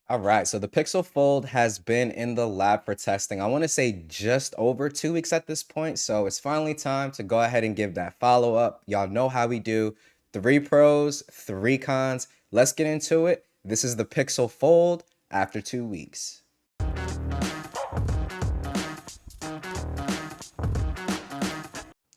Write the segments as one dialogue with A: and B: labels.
A: All right, so the Pixel Fold has been in the lab for testing. I want to say just over 2 weeks at this point. So it's finally time to go ahead and give that follow up. Y'all know how we do: three pros, three cons. Let's get into it. This is the Pixel Fold after 2 weeks.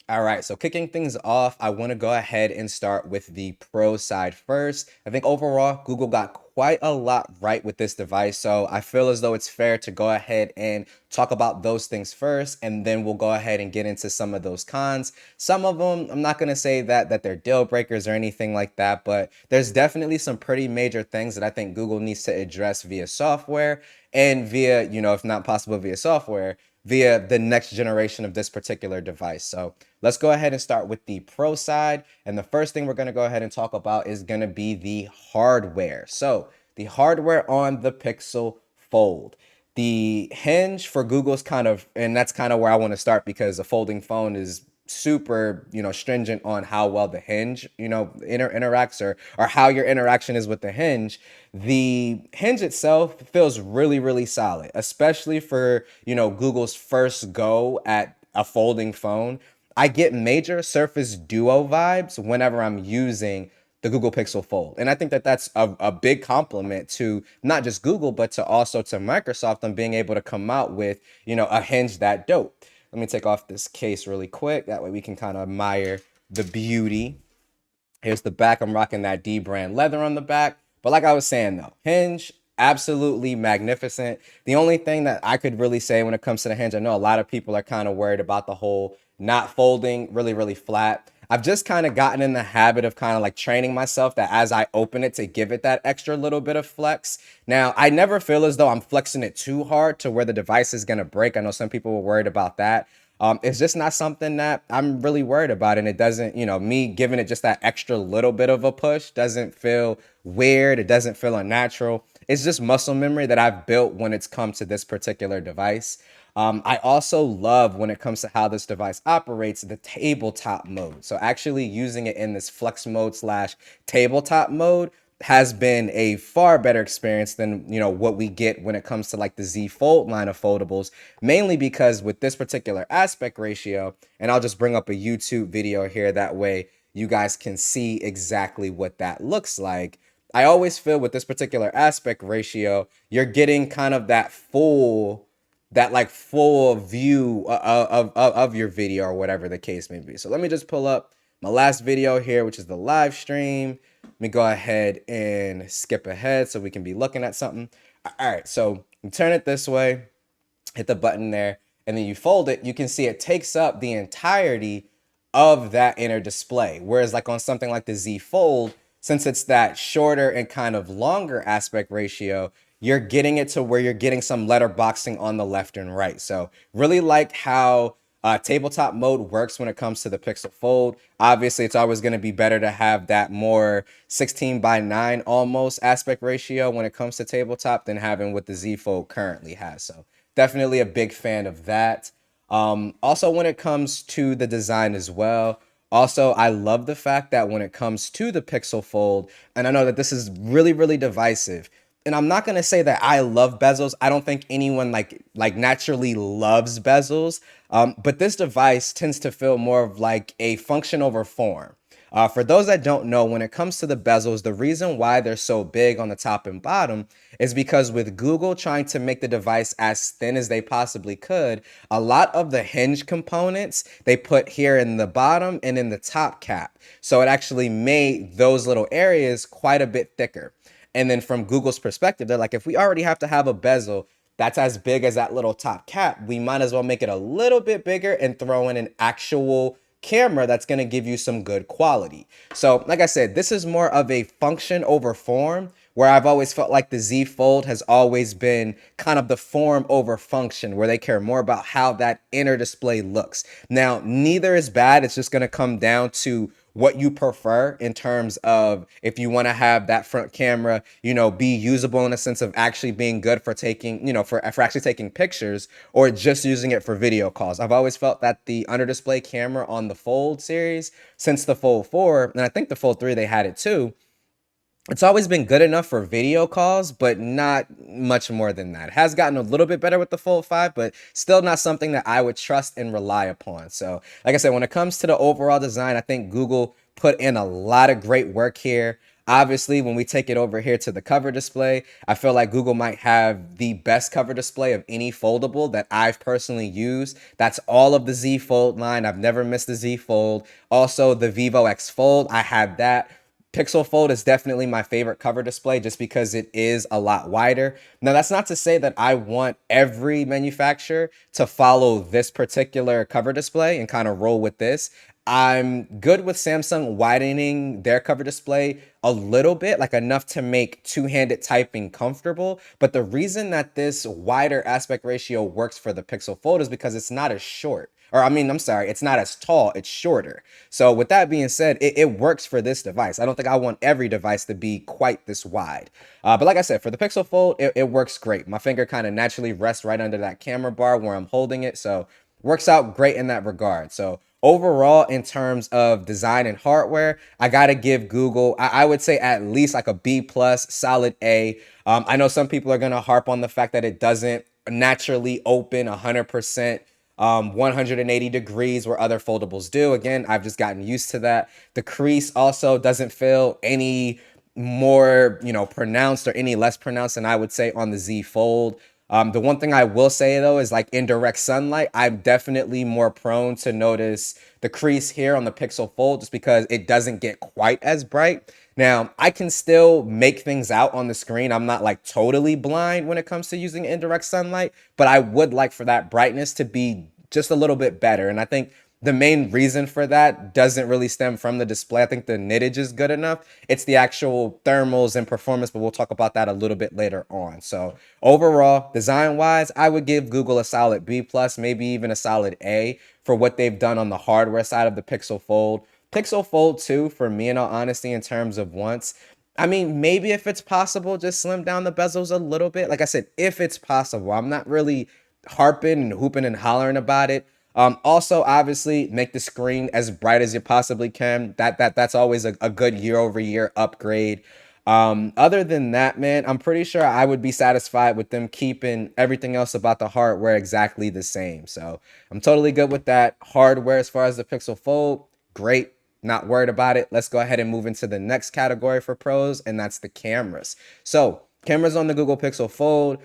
A: All right, so kicking things off, I want to go ahead and start with the pro side first. I think overall, Google got quite a lot right with this device. So I feel as though it's fair to go ahead and talk about those things first, and then we'll go ahead and get into some of those cons. Some of them, I'm not going to say that they're deal breakers or anything like that, but there's definitely some pretty major things that I think Google needs to address via software and via, if not possible via software, via the next generation of this particular device. So let's go ahead and start with the pro side. And the first thing we're going to go ahead and talk about is going to be the hardware. So the hardware on the Pixel Fold. The hinge for Google's kind of, and that's kind of where I want to start because a folding phone is super, stringent on how well the hinge, interacts, or how your interaction is with the hinge. The hinge itself feels really, really solid, especially for, Google's first go at a folding phone. I get major Surface Duo vibes whenever I'm using the Google Pixel Fold. And I think that that's a big compliment to not just Google, but to also to Microsoft on being able to come out with, a hinge that dope. Let me take off this case really quick. That way we can kind of admire the beauty. Here's the back. I'm rocking that D brand leather on the back. But like I was saying though, hinge, absolutely magnificent. The only thing that I could really say when it comes to the hinge, I know a lot of people are kind of worried about the whole not folding really, really flat. I've just kind of gotten in the habit of kind of like training myself that as I open it to give it that extra little bit of flex. Now, I never feel as though I'm flexing it too hard to where the device is going to break. I know some people were worried about that. It's just not something that I'm really worried about. And it doesn't, me giving it just that extra little bit of a push doesn't feel weird. It doesn't feel unnatural. It's just muscle memory that I've built when it's come to this particular device. I also love when it comes to how this device operates the tabletop mode. So actually using it in this flex mode slash tabletop mode has been a far better experience than what we get when it comes to like the Z Fold line of foldables, mainly because with this particular aspect ratio, and I'll just bring up a YouTube video here that way you guys can see exactly what that looks like. I always feel with this particular aspect ratio, you're getting kind of that like full view of your video or whatever the case may be. So let me just pull up my last video here, which is the live stream. Let me go ahead and skip ahead so we can be looking at something. All right, so you turn it this way, hit the button there, and then you fold it. You can see it takes up the entirety of that inner display. Whereas like on something like the Z Fold, since it's that shorter and kind of longer aspect ratio, you're getting it to where you're getting some letterboxing on the left and right. So really like how tabletop mode works when it comes to the Pixel Fold. Obviously, it's always going to be better to have that more 16:9 almost aspect ratio when it comes to tabletop than having what the Z Fold currently has. So definitely a big fan of that. Also, when it comes to the design as well, also, I love the fact that when it comes to the Pixel Fold, and I know that this is really, really divisive, and I'm not gonna say that I love bezels. I don't think anyone like naturally loves bezels. But this device tends to feel more of like a function over form. For those that don't know, when it comes to the bezels, the reason why they're so big on the top and bottom is because with Google trying to make the device as thin as they possibly could, a lot of the hinge components they put here in the bottom and in the top cap. So it actually made those little areas quite a bit thicker. And then from Google's perspective, they're like, if we already have to have a bezel that's as big as that little top cap, we might as well make it a little bit bigger and throw in an actual camera that's going to give you some good quality. So like I said, this is more of a function over form, where I've always felt like the Z Fold has always been kind of the form over function, where they care more about how that inner display looks. Now, neither is bad. It's just going to come down to what you prefer in terms of if you want to have that front camera, be usable in a sense of actually being good for taking, for actually taking pictures, or just using it for video calls. I've always felt that the under display camera on the Fold series, since the Fold 4, and I think the Fold 3, they had it too, It's always been good enough for video calls, but not much more than that. It has gotten a little bit better with the Fold 5, but still not something that I would trust and rely upon. So, like I said, when it comes to the overall design, I think Google put in a lot of great work here. Obviously, when we take it over here to the cover display, I feel like Google might have the best cover display of any foldable that I've personally used. That's all of the Z Fold line. I've never missed the Z Fold. Also, the Vivo X Fold, I had that. Pixel Fold is definitely my favorite cover display just because it is a lot wider. Now, that's not to say that I want every manufacturer to follow this particular cover display and kind of roll with this. I'm good with Samsung widening their cover display a little bit, like enough to make two-handed typing comfortable. But the reason that this wider aspect ratio works for the Pixel Fold is because it's not as short. Or, I mean, I'm sorry, it's not as tall, it's shorter. So, with that being said, it works for this device. I don't think I want every device to be quite this wide. But like I said, for the Pixel Fold, it works great. My finger kind of naturally rests right under that camera bar where I'm holding it. So, works out great in that regard. So, overall, in terms of design and hardware, I got to give Google, I would say at least like a B plus, solid A. I know some people are going to harp on the fact that it doesn't naturally open 100%. 180 degrees where other foldables do. Again, I've just gotten used to that. The crease also doesn't feel any more, pronounced or any less pronounced than I would say on the Z Fold. The one thing I will say though is like in direct sunlight, I'm definitely more prone to notice the crease here on the Pixel Fold just because it doesn't get quite as bright. Now, I can still make things out on the screen. I'm not like totally blind when it comes to using indirect sunlight, but I would like for that brightness to be just a little bit better. And I think the main reason for that doesn't really stem from the display. I think the nittage is good enough. It's the actual thermals and performance, but we'll talk about that a little bit later on. So overall, design-wise, I would give Google a solid B plus, maybe even a solid A for what they've done on the hardware side of the Pixel Fold. Pixel Fold 2, for me, in all honesty, in terms of wants, I mean, maybe if it's possible, just slim down the bezels a little bit. Like I said, if it's possible, I'm not really harping and hooping and hollering about it. Also, obviously, make the screen as bright as you possibly can. That's always a good year-over-year upgrade. Other than that, man, I'm pretty sure I would be satisfied with them keeping everything else about the hardware exactly the same. So I'm totally good with that. Hardware as far as the Pixel Fold, great. Not worried about it. Let's go ahead and move into the next category for pros, and that's the cameras. So cameras on the Google Pixel Fold.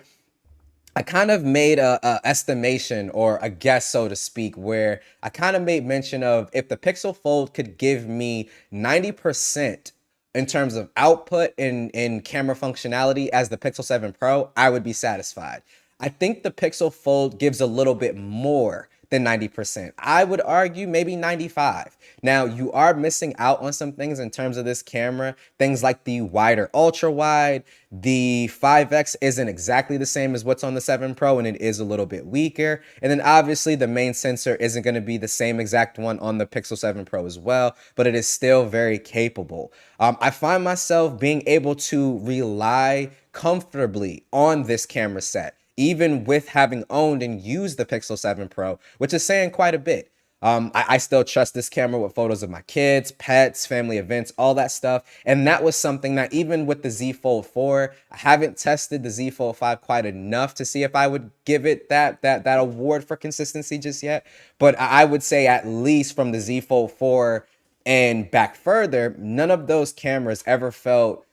A: I kind of made a estimation or a guess, so to speak, where I kind of made mention of if the Pixel Fold could give me 90% in terms of output in camera functionality as the Pixel 7 Pro, I would be satisfied. I think the Pixel Fold gives a little bit more than 90%. I would argue maybe 95. Now, you are missing out on some things in terms of this camera. Things like the wider ultra wide, the 5X isn't exactly the same as what's on the 7 Pro, and it is a little bit weaker. And then obviously the main sensor isn't going to be the same exact one on the Pixel 7 Pro as well, but it is still very capable. I find myself being able to rely comfortably on this camera set, even with having owned and used the Pixel 7 Pro, which is saying quite a bit. I still trust this camera with photos of my kids, pets, family events, all that stuff. And that was something that even with the Z Fold 4, I haven't tested the Z Fold 5 quite enough to see if I would give it that award for consistency just yet. But I would say at least from the Z Fold 4 and back further, none of those cameras ever felt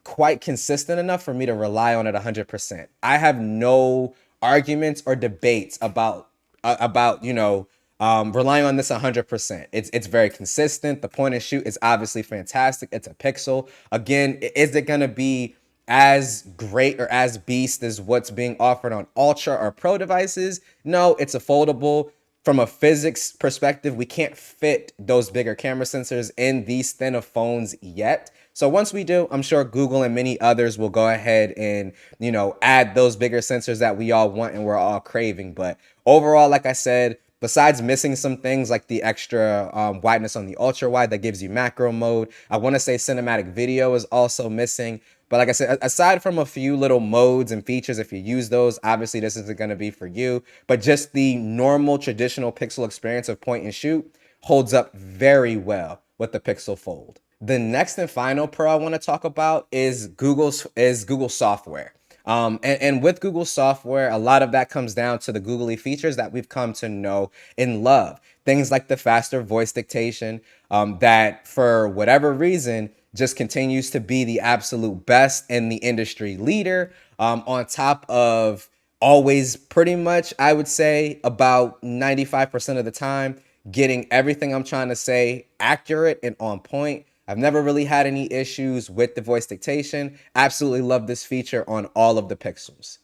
A: quite consistent enough for me to rely on it 100%. I have no arguments or debates about relying on this 100%. It's very consistent. The point and shoot is obviously fantastic. It's a Pixel. Again, is it going to be as great or as beast as what's being offered on Ultra or Pro devices? No, it's a foldable. From a physics perspective, we can't fit those bigger camera sensors in these thin of phones yet. So once we do, I'm sure Google and many others will go ahead and, add those bigger sensors that we all want and we're all craving. But overall, like I said, besides missing some things like the extra wideness on the ultra wide that gives you macro mode, I want to say cinematic video is also missing. But like I said, aside from a few little modes and features, if you use those, obviously this isn't going to be for you. But just the normal traditional Pixel experience of point and shoot holds up very well with the Pixel Fold. The next and final pro I want to talk about is Google software. And with Google software, a lot of that comes down to the googly features that we've come to know and love. Things like the faster voice dictation, that for whatever reason just continues to be the absolute best and the industry leader. On top of always pretty much, I would say about 95% of the time, getting everything I'm trying to say accurate and on point. I've never really had any issues with the voice dictation. Absolutely love this feature on all of the Pixels.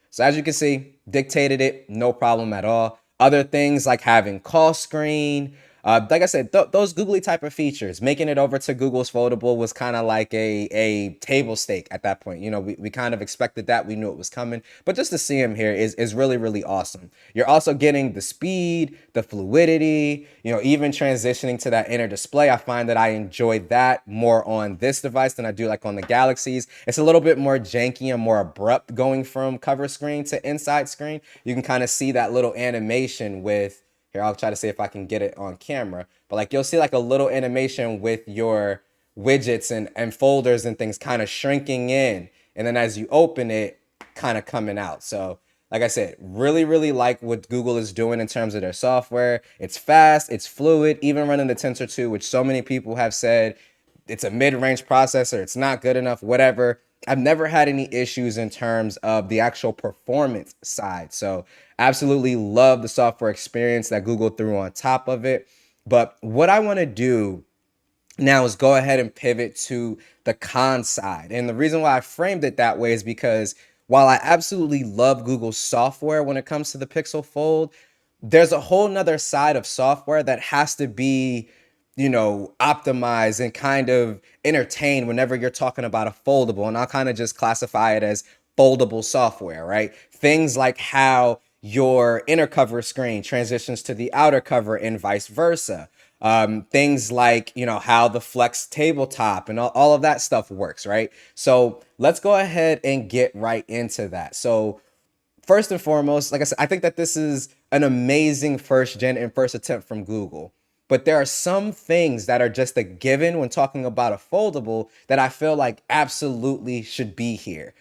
A: So as you can see, dictated it, no problem at all. Other things like having call screen, like I said, those googly type of features, making it over to Google's Foldable was kind of like a table stake at that point. You know, we kind of expected that. We knew it was coming. But just to see him here is really, really awesome. You're also getting the speed, the fluidity, you know, even transitioning to that inner display. I find that I enjoy that more on this device than I do like on the Galaxies. It's a little bit more janky and more abrupt going from cover screen to inside screen. You can kind of see that little animation with, here, I'll try to see if I can get it on camera, but like you'll see like a little animation with your widgets and folders and things kind of shrinking in. And then as you open it, kind of coming out. So like I said, really, really like what Google is doing in terms of their software. It's fast, it's fluid, even running the Tensor 2, which so many people have said it's a mid-range processor, it's not good enough, whatever. I've never had any issues in terms of the actual performance side. So absolutely love the software experience that Google threw on top of it. But what I want to do now is go ahead and pivot to the con side. And the reason why I framed it that way is because while I absolutely love Google's software when it comes to the Pixel Fold, there's a whole nother side of software that has to be, you know, optimized and kind of entertained whenever you're talking about a foldable. And I'll kind of just classify it as foldable software, right? Things like how your inner cover screen transitions to the outer cover and vice versa. Things like, you know, how the flex tabletop and all of that stuff works, right? So let's go ahead and get right into that. So first and foremost, like I said, I think that this is an amazing first gen and first attempt from Google. But there are some things that are just a given when talking about a foldable that I feel like absolutely should be here.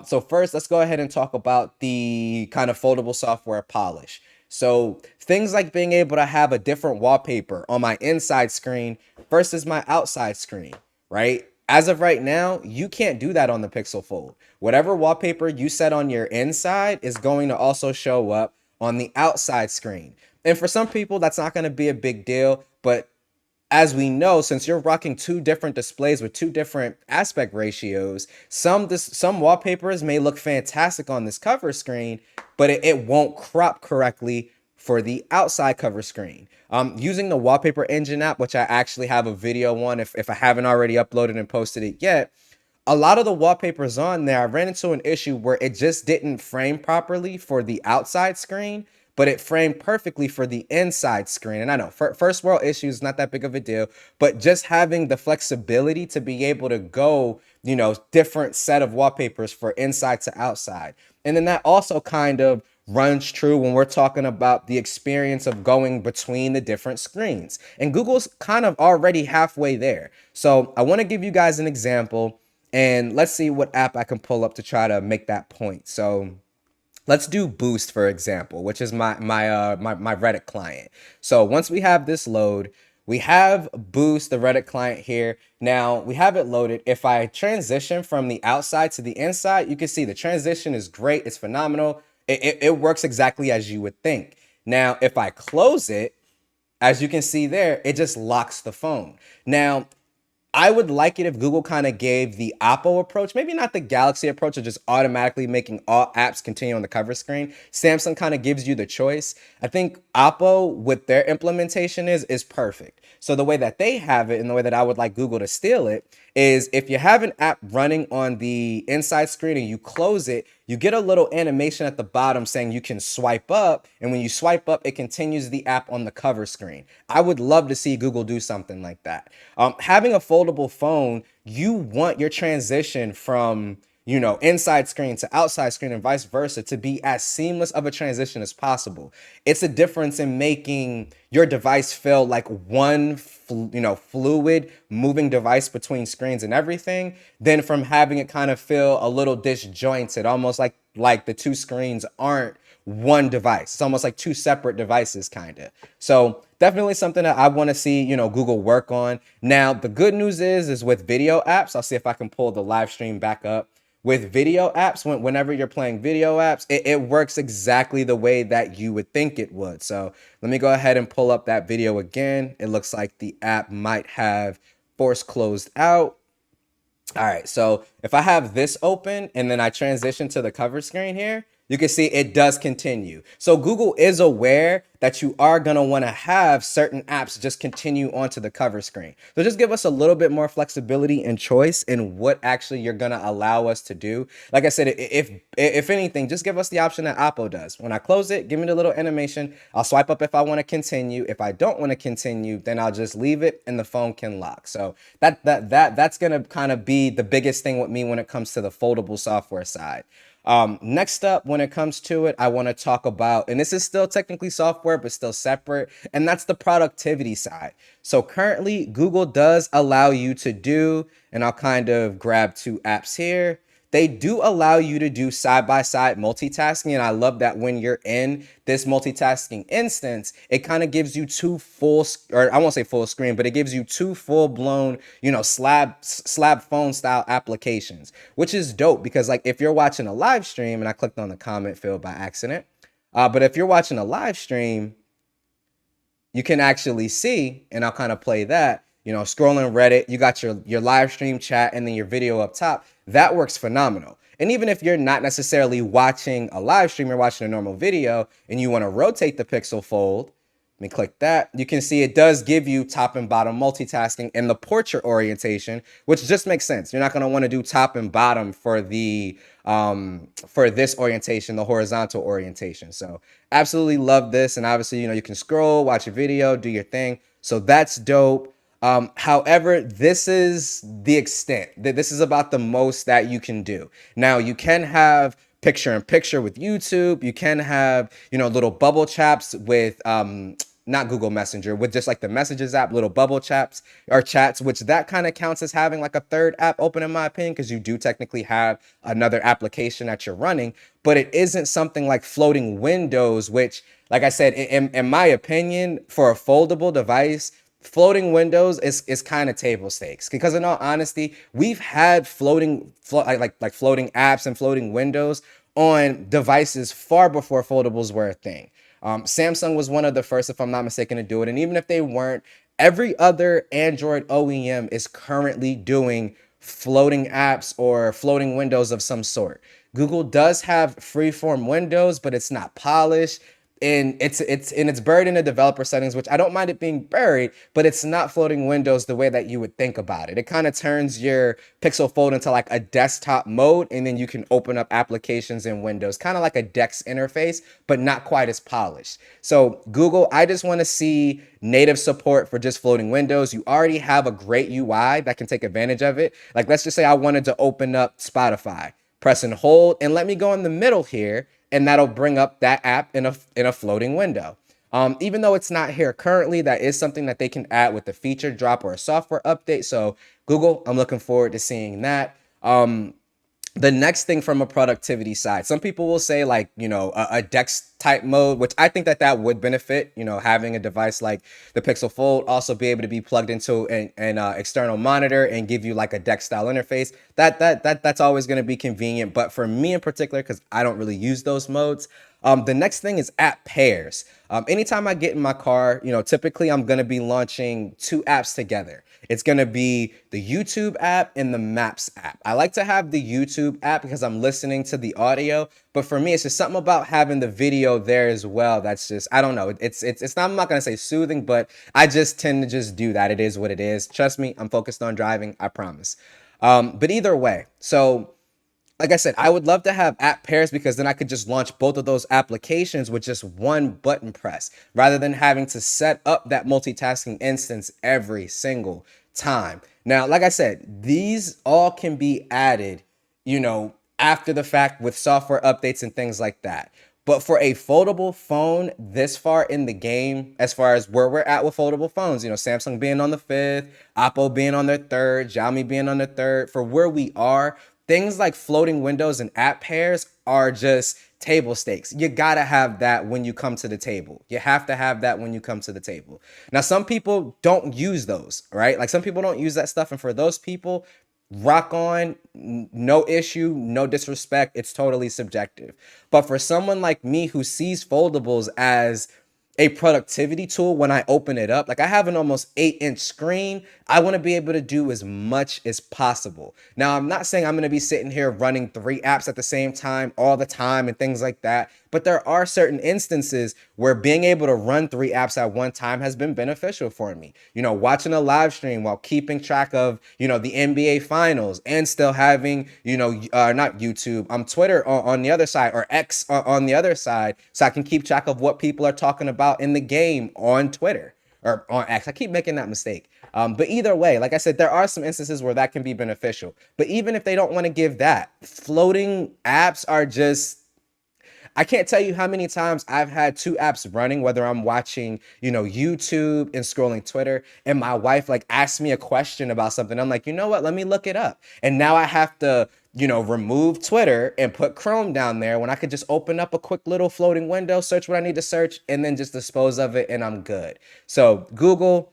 A: So first, let's go ahead and talk about the kind of foldable software polish. So things like being able to have a different wallpaper on my inside screen versus my outside screen, right? As of right now, you can't do that on the Pixel Fold. Whatever wallpaper you set on your inside is going to also show up on the outside screen. And for some people, that's not going to be a big deal, but as we know, since you're rocking two different displays with two different aspect ratios, some wallpapers may look fantastic on this cover screen, but it won't crop correctly for the outside cover screen. Using the Wallpaper Engine app, which I actually have a video on if I haven't already uploaded and posted it yet, a lot of the wallpapers on there, I ran into an issue where it just didn't frame properly for the outside screen, but it framed perfectly for the inside screen. And I know first world issues, not that big of a deal, but just having the flexibility to be able to go, you know, different set of wallpapers for inside to outside. And then that also kind of runs true when we're talking about the experience of going between the different screens. And Google's kind of already halfway there. So I want to give you guys an example and let's see what app I can pull up to try to make that point. So let's do Boost, for example, which is my Reddit client. So once we have this load, we have Boost, the Reddit client here. Now we have it loaded. If I transition from the outside to the inside, you can see the transition is great. It's phenomenal. It works exactly as you would think. Now, if I close it, as you can see there, it just locks the phone. Now, I would like it if Google kind of gave the Oppo approach, maybe not the Galaxy approach of just automatically making all apps continue on the cover screen. Samsung kind of gives you the choice. I think Oppo, with their implementation is perfect. So the way that they have it and the way that I would like Google to steal it is if you have an app running on the inside screen and you close it, you get a little animation at the bottom saying you can swipe up. And when you swipe up, it continues the app on the cover screen. I would love to see Google do something like that. Having a foldable phone, you want your transition from, inside screen to outside screen and vice versa to be as seamless of a transition as possible. It's a difference in making your device feel like one fluid moving device between screens and everything, than from having it kind of feel a little disjointed, almost like the two screens aren't one device. It's almost like two separate devices, kind of. So definitely something that I want to see, Google work on. Now, the good news is with video apps, I'll see if I can pull the live stream back up. With video apps, whenever you're playing video apps, it works exactly the way that you would think it would. So let me go ahead and pull up that video again. It looks like the app might have force closed out. All right, so if I have this open and then I transition to the cover screen here, you can see it does continue. So Google is aware that you are gonna wanna have certain apps just continue onto the cover screen. So just give us a little bit more flexibility and choice in what actually you're gonna allow us to do. Like I said, if anything, just give us the option that Apple does. When I close it, give me the little animation. I'll swipe up if I wanna continue. If I don't wanna continue, then I'll just leave it and the phone can lock. So that's gonna kind of be the biggest thing with me when it comes to the foldable software side. Next up, when it comes to it, I want to talk about, and this is still technically software, but still separate, and that's the productivity side. So currently, Google does allow you to do, and I'll kind of grab two apps here. They do allow you to do side-by-side multitasking, and I love that when you're in this multitasking instance, it kind of gives you two full, or I won't say full screen, but it gives you two full-blown, slab phone style applications, which is dope because like if you're watching a live stream, and I clicked on the comment field by accident, but if you're watching a live stream, you can actually see, and I'll kind of play that, scrolling Reddit, you got your live stream chat and then your video up top. That works phenomenal. And even if you're not necessarily watching a live stream, you're watching a normal video and you want to rotate the Pixel Fold, let me click that. You can see it does give you top and bottom multitasking and the portrait orientation, which just makes sense. You're not going to want to do top and bottom for the for this orientation, the horizontal orientation. So absolutely love this. And obviously, you can scroll, watch a video, do your thing. So that's dope. However, this is the extent. This is about the most that you can do. Now, you can have picture in picture with YouTube. You can have, little bubble chaps with not Google Messenger, with just like the Messages app, little bubble chaps or chats, which that kind of counts as having like a third app open in my opinion, because you do technically have another application that you're running, but it isn't something like floating windows, which, like I said, in my opinion, for a foldable device, floating windows is kind of table stakes, because in all honesty, we've had floating apps and floating windows on devices far before foldables were a thing. Samsung was one of the first, if I'm not mistaken, to do it. And even if they weren't, every other Android OEM is currently doing floating apps or floating windows of some sort. Google does have freeform windows, but it's not polished. And it's buried in the developer settings, which I don't mind it being buried, but it's not floating windows the way that you would think about it. It kind of turns your Pixel Fold into like a desktop mode, and then you can open up applications in Windows, kind of like a DeX interface, but not quite as polished. So Google, I just want to see native support for just floating windows. You already have a great UI that can take advantage of it. Like, let's just say I wanted to open up Spotify, press and hold, and let me go in the middle here, and that'll bring up that app in a floating window. Even though it's not here currently, that is something that they can add with a feature drop or a software update. So Google, I'm looking forward to seeing that. The next thing from a productivity side, some people will say like, a DeX type mode, which I think that would benefit, having a device like the Pixel Fold also be able to be plugged into an external monitor and give you like a DeX style interface. That's always going to be convenient. But for me in particular, because I don't really use those modes, the next thing is app pairs. Anytime I get in my car, typically I'm going to be launching two apps together. It's going to be the YouTube app and the Maps app. I like to have the YouTube app because I'm listening to the audio, but for me, it's just something about having the video there as well. That's just, I don't know. It's not, I'm not going to say soothing, but I just tend to just do that. It is what it is. Trust me, I'm focused on driving. I promise. But either way, so like I said, I would love to have app pairs, because then I could just launch both of those applications with just one button press, rather than having to set up that multitasking instance every single time. Now, like I said, these all can be added, after the fact with software updates and things like that. But for a foldable phone this far in the game, as far as where we're at with foldable phones, Samsung being on the fifth, Oppo being on their third, Xiaomi being on the third, for where we are, things like floating windows and app pairs are just table stakes. You gotta have that when you come to the table. You have to have that when you come to the table. Now, some people don't use those, right? Like some people don't use that stuff. And for those people, rock on, no issue, no disrespect. It's totally subjective. But for someone like me who sees foldables as a productivity tool when I open it up, like I have an almost 8-inch screen, I want to be able to do as much as possible. Now, I'm not saying I'm going to be sitting here running 3 apps at the same time all the time and things like that, but there are certain instances where being able to run 3 apps at one time has been beneficial for me. Watching a live stream while keeping track of, the NBA finals and still having, not YouTube, Twitter on the other side, or X on the other side, so I can keep track of what people are talking about in the game on Twitter or on X. I keep making that mistake. But either way, like I said, there are some instances where that can be beneficial. But even if they don't want to give that, floating apps are just, I can't tell you how many times I've had 2 apps running, whether I'm watching, YouTube and scrolling Twitter, and my wife like asked me a question about something. I'm like, you know what? Let me look it up. And now I have to, remove Twitter and put Chrome down there when I could just open up a quick little floating window, search what I need to search, and then just dispose of it, and I'm good. So Google,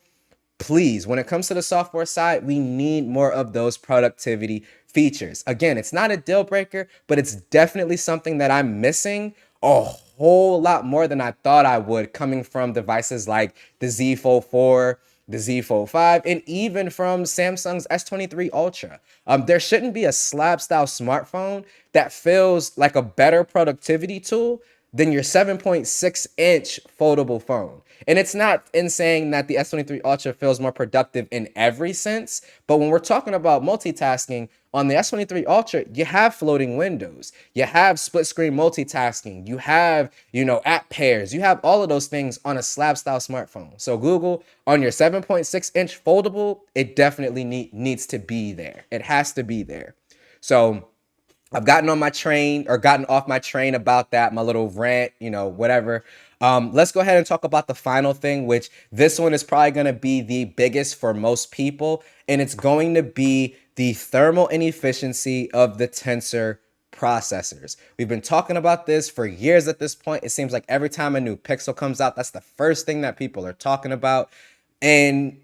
A: please, when it comes to the software side, we need more of those productivity features. Again, it's not a deal breaker, but it's definitely something that I'm missing a whole lot more than I thought I would, coming from devices like the Z Fold 4, the Z Fold 5, and even from Samsung's S23 Ultra. There shouldn't be a slab style smartphone that feels like a better productivity tool than your 7.6-inch foldable phone. And it's not in saying that the S23 Ultra feels more productive in every sense, but when we're talking about multitasking, on the S23 Ultra, you have floating windows, you have split screen multitasking, you have, app pairs, you have all of those things on a slab style smartphone. So Google, on your 7.6-inch foldable, it definitely needs to be there. It has to be there. So I've gotten off my train about that, my little rant, whatever. Let's go ahead and talk about the final thing, which this one is probably going to be the biggest for most people, and it's going to be the thermal inefficiency of the Tensor processors. We've been talking about this for years at this point. It seems like every time a new Pixel comes out, that's the first thing that people are talking about. And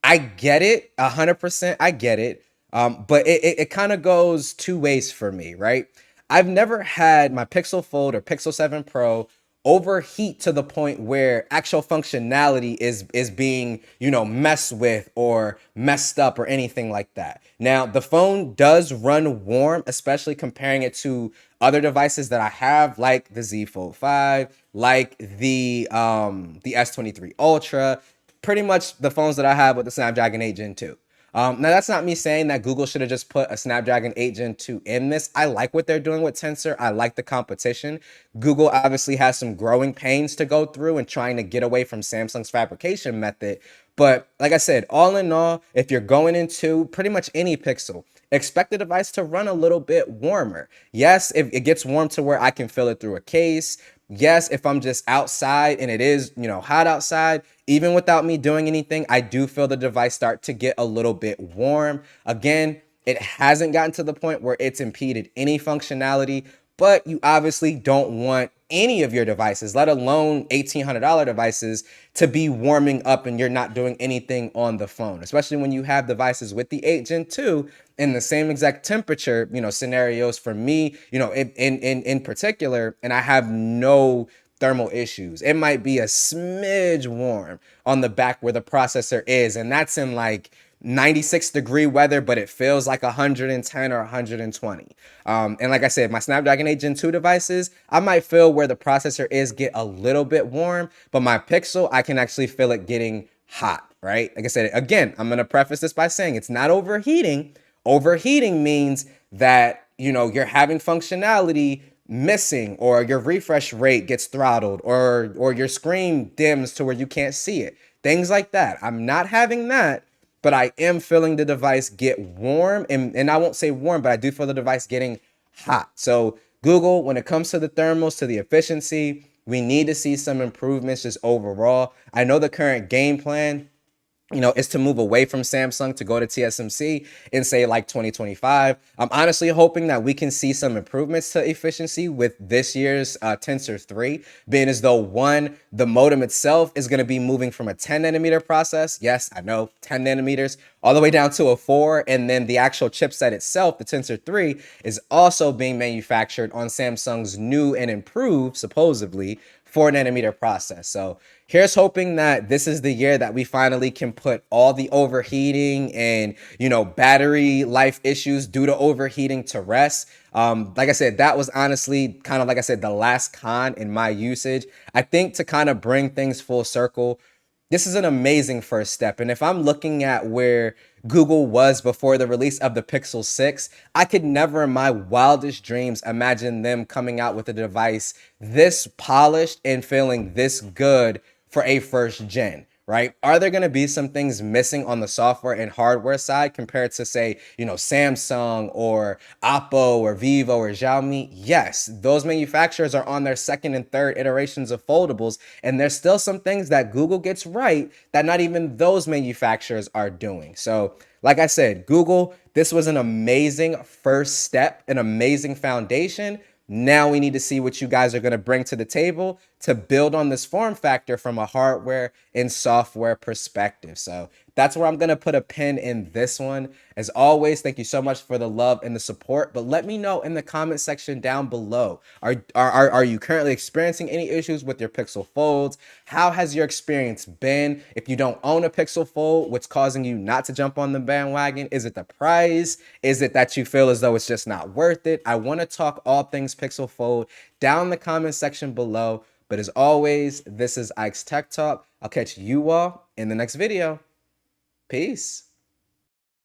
A: I get it, 100%. I get it. But it kind of goes 2 ways for me, right? I've never had my Pixel Fold or Pixel 7 Pro overheat to the point where actual functionality is being, messed with or messed up or anything like that. Now, the phone does run warm, especially comparing it to other devices that I have, like the Z Fold 5, like the S23 Ultra, pretty much the phones that I have with the Snapdragon 8 Gen 2. Now, that's not me saying that Google should have just put a Snapdragon 8 Gen 2 in this. I like what they're doing with Tensor. I like the competition. Google obviously has some growing pains to go through and trying to get away from Samsung's fabrication method. But like I said, all in all, if you're going into pretty much any Pixel, expect the device to run a little bit warmer. Yes, if it gets warm to where I can feel it through a case. Yes, if I'm just outside and it is, hot outside, even without me doing anything, I do feel the device start to get a little bit warm. Again, it hasn't gotten to the point where it's impeded any functionality, but you obviously don't want any of your devices, let alone $1,800 devices, to be warming up and you're not doing anything on the phone, especially when you have devices with the 8 Gen 2 in the same exact temperature, scenarios for me, in particular, and I have no thermal issues. It might be a smidge warm on the back where the processor is, and that's in like 96-degree weather, but it feels like 110 or 120. And like I said, my Snapdragon 8 Gen 2 devices, I might feel where the processor is get a little bit warm, but my Pixel, I can actually feel it getting hot, right? Like I said, again, I'm going to preface this by saying it's not overheating. Overheating means that, you're having functionality missing, or your refresh rate gets throttled, or your screen dims to where you can't see it. Things like that. I'm not having that, but I am feeling the device get warm, and I won't say warm, but I do feel the device getting hot. So Google, when it comes to the thermals, to the efficiency, we need to see some improvements just overall. I know the current game plan, is to move away from Samsung to go to TSMC in say like 2025. I'm honestly hoping that we can see some improvements to efficiency with this year's Tensor 3, being as though one, the modem itself is going to be moving from a 10 nanometer process. Yes, I know 10 nanometers all the way down to a 4. And then the actual chipset itself, the Tensor 3, is also being manufactured on Samsung's new and improved, supposedly, 4 nanometer process. So here's hoping that this is the year that we finally can put all the overheating and, battery life issues due to overheating to rest. Like I said, that was honestly kind of, like I said, the last con in my usage. I think to kind of bring things full circle, this is an amazing first step. And if I'm looking at where Google was before the release of the Pixel 6, I could never in my wildest dreams imagine them coming out with a device this polished and feeling this good for a first gen. Right? Are there going to be some things missing on the software and hardware side compared to, say, Samsung or Oppo or Vivo or Xiaomi? Yes, those manufacturers are on their second and third iterations of foldables, and there's still some things that Google gets right that not even those manufacturers are doing. So, like I said, Google, this was an amazing first step, an amazing foundation. Now we need to see what you guys are going to bring to the table to build on this form factor from a hardware and software perspective. So that's where I'm going to put a pin in this one. As always, thank you so much for the love and the support. But let me know in the comment section down below. Are you currently experiencing any issues with your Pixel Folds? How has your experience been? If you don't own a Pixel Fold, what's causing you not to jump on the bandwagon? Is it the price? Is it that you feel as though it's just not worth it? I want to talk all things Pixel Fold down in the comment section below. But as always, this is Ike's Tech Talk. I'll catch you all in the next video. Peace.